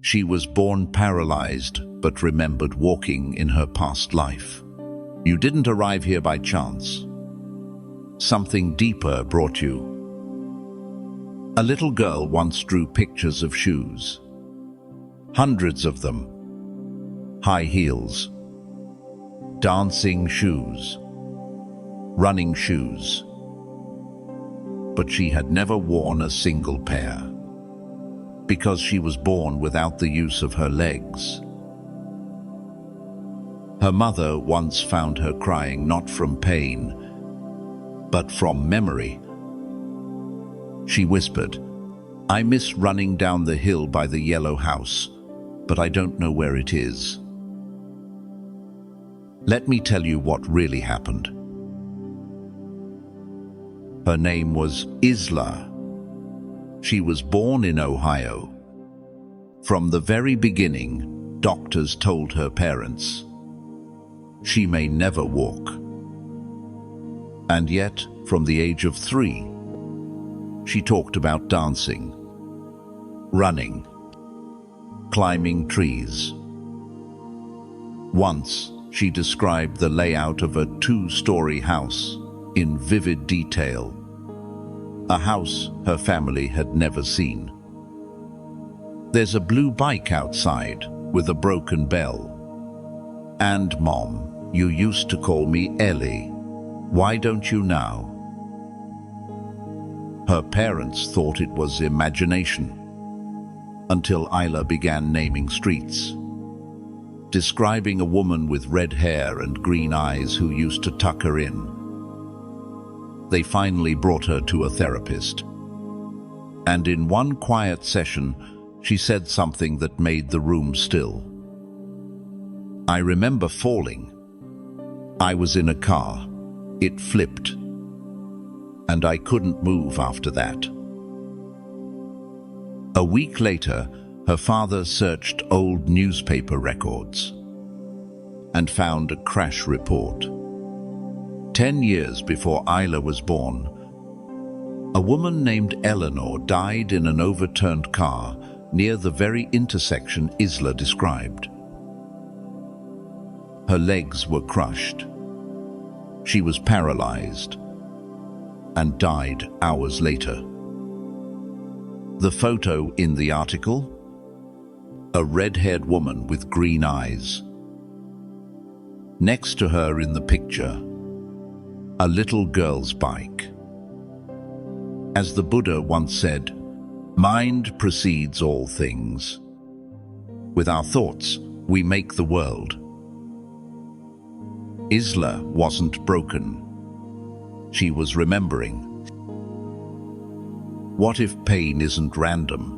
She was born paralyzed, but remembered walking in her past life. You didn't arrive here by chance. Something deeper brought you. A little girl once drew pictures of shoes. Hundreds of them. High heels. Dancing shoes. Running shoes. But she had never worn a single pair, because she was born without the use of her legs. Her mother once found her crying not from pain, but from memory. She whispered, "I miss running down the hill by the yellow house, but I don't know where it is." Let me tell you what really happened. Her name was Isla. She was born in Ohio. From the very beginning, doctors told her parents, she may never walk. And yet, from the age of 3, she talked about dancing, running, climbing trees. Once, she described the layout of a 2-story house in vivid detail, a house her family had never seen. There's a blue bike outside with a broken bell. And Mom, you used to call me Ellie. Why don't you now? Her parents thought it was imagination, until Isla began naming streets, describing a woman with red hair and green eyes who used to tuck her in. They finally brought her to a therapist. And in one quiet session, she said something that made the room still. I remember falling. I was in a car. It flipped. And I couldn't move after that. A week later, her father searched old newspaper records and found a crash report. 10 years before Isla was born, a woman named Eleanor died in an overturned car near the very intersection Isla described. Her legs were crushed. She was paralyzed and died hours later. The photo in the article? A red-haired woman with green eyes. Next to her in the picture, a little girl's bike. As the Buddha once said, mind precedes all things. With our thoughts, we make the world. Isla wasn't broken. She was remembering. What if pain isn't random?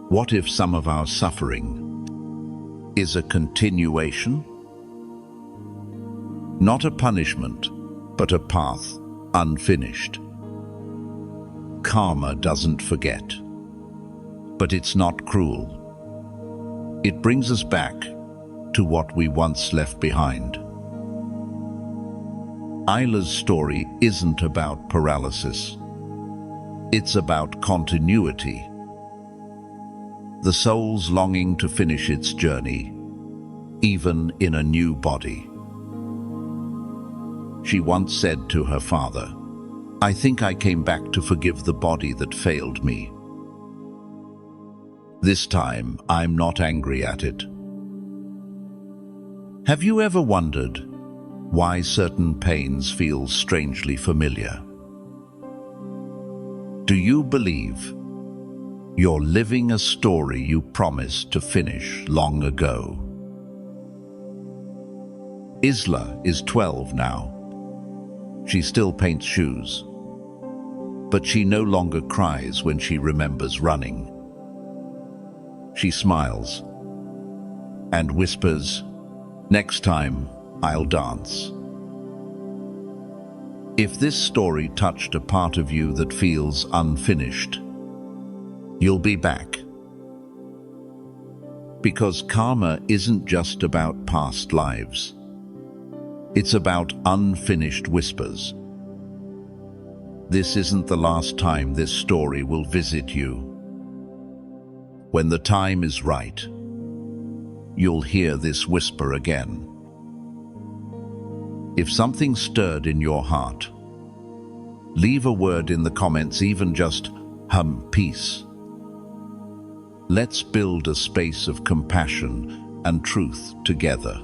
What if some of our suffering is a continuation? Not a punishment, but a path unfinished. Karma doesn't forget, but it's not cruel. It brings us back to what we once left behind. Isla's story isn't about paralysis. It's about continuity. The soul's longing to finish its journey, even in a new body. She once said to her father, I think I came back to forgive the body that failed me. This time, I'm not angry at it. Have you ever wondered why certain pains feel strangely familiar? Do you believe you're living a story you promised to finish long ago? Isla is 12 now. She still paints shoes, but she no longer cries when she remembers running. She smiles and whispers, next time I'll dance. If this story touched a part of you that feels unfinished, you'll be back. Because karma isn't just about past lives. It's about unfinished whispers. This isn't the last time this story will visit you. When the time is right, you'll hear this whisper again. If something stirred in your heart, leave a word in the comments, even just peace. Let's build a space of compassion and truth together.